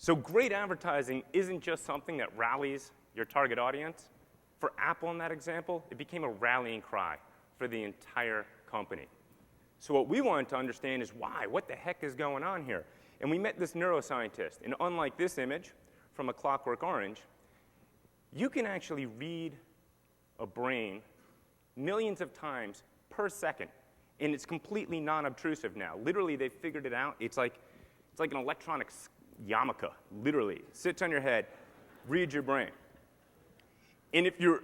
So great advertising isn't just something that rallies your target audience. For Apple in that example, it became a rallying cry for the entire company. So what we wanted to understand is why, what the heck is going on here? And we met this neuroscientist, and unlike this image from A Clockwork Orange, you can actually read a brain millions of times per second, and it's completely non-obtrusive now. Literally, they've figured it out. It's like an electronic yarmulke, literally. Sits on your head, reads your brain. And if you're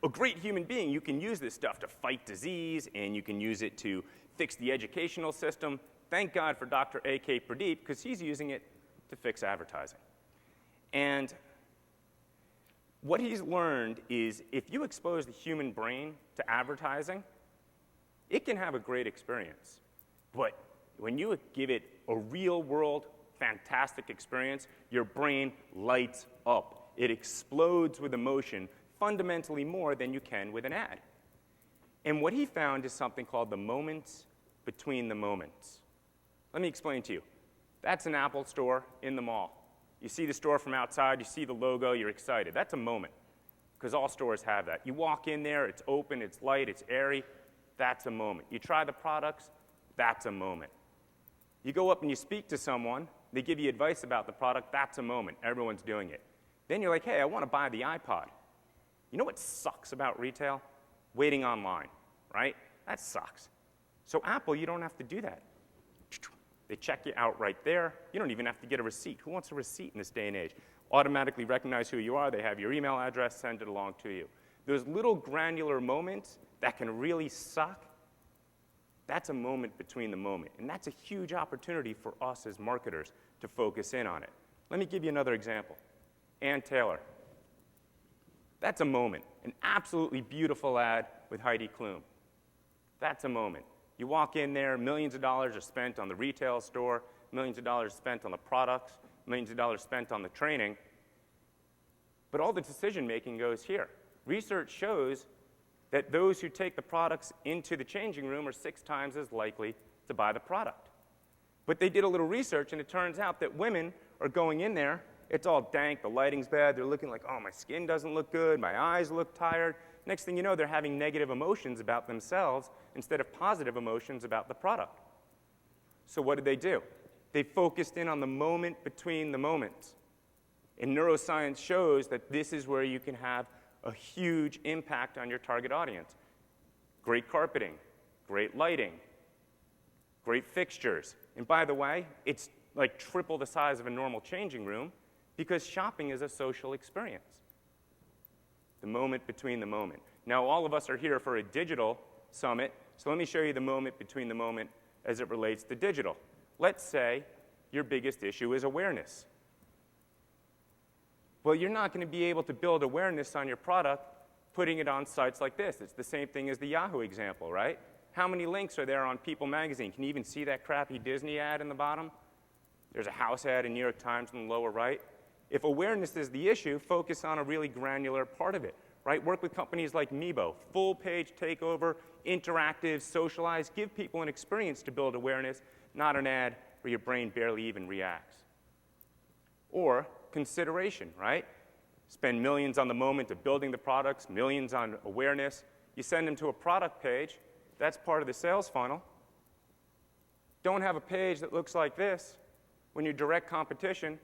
a great human being, you can use this stuff to fight disease, and you can use it to fix the educational system. Thank God for Dr. A.K. Pradeep, because he's using it to fix advertising. And what he's learned is if you expose the human brain to advertising, it can have a great experience. But when you give it a real-world, fantastic experience, your brain lights up. It explodes with emotion fundamentally more than you can with an ad. And what he found is something called the moments between the moments. Let me explain to you. That's an Apple store in the mall. You see the store from outside, you see the logo, you're excited. That's a moment, because all stores have that. You walk in there, it's open, it's light, it's airy. That's a moment. You try the products, that's a moment. You go up and you speak to someone, they give you advice about the product, that's a moment. Everyone's doing it. Then you're like, hey, I want to buy the iPod. You know what sucks about retail? Waiting online, right? That sucks. So Apple, you don't have to do that. They check you out right there. You don't even have to get a receipt. Who wants a receipt in this day and age? Automatically recognize who you are. They have your email address, send it along to you. Those little granular moments that can really suck, that's a moment between the moment. And that's a huge opportunity for us as marketers to focus in on it. Let me give you another example. Ann Taylor. That's a moment. An absolutely beautiful ad with Heidi Klum. That's a moment. You walk in there, millions of dollars are spent on the retail store, millions of dollars spent on the products, millions of dollars spent on the training, but all the decision-making goes here. Research shows that those who take the products into the changing room are 6 times as likely to buy the product. But they did a little research, and it turns out that women are going in there, it's all dank, the lighting's bad, they're looking like, oh, my skin doesn't look good, my eyes look tired. Next thing you know, they're having negative emotions about themselves instead of positive emotions about the product. So what did they do? They focused in on the moment between the moments. And neuroscience shows that this is where you can have a huge impact on your target audience. Great carpeting, great lighting, great fixtures. And by the way, it's like triple the size of a normal changing room because shopping is a social experience. The moment between the moment. Now, all of us are here for a digital summit, so let me show you the moment between the moment as it relates to digital. Let's say your biggest issue is awareness. Well, you're not going to be able to build awareness on your product putting it on sites like this. It's the same thing as the Yahoo example, right? How many links are there on People magazine? Can you even see that crappy Disney ad in the bottom? There's a house ad in New York Times in the lower right. If awareness is the issue, focus on a really granular part of it, right? Work with companies like Meebo, full page takeover, interactive, socialized, give people an experience to build awareness, not an ad where your brain barely even reacts. Or consideration, right? Spend millions on the moment of building the products, millions on awareness. You send them to a product page, that's part of the sales funnel. Don't have a page that looks like this when your direct competition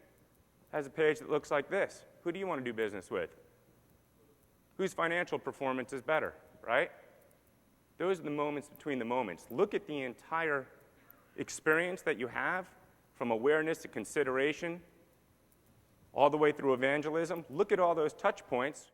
has a page that looks like this. Who do you want to do business with? Whose financial performance is better, right? Those are the moments between the moments. Look at the entire experience that you have, from awareness to consideration, all the way through evangelism. Look at all those touch points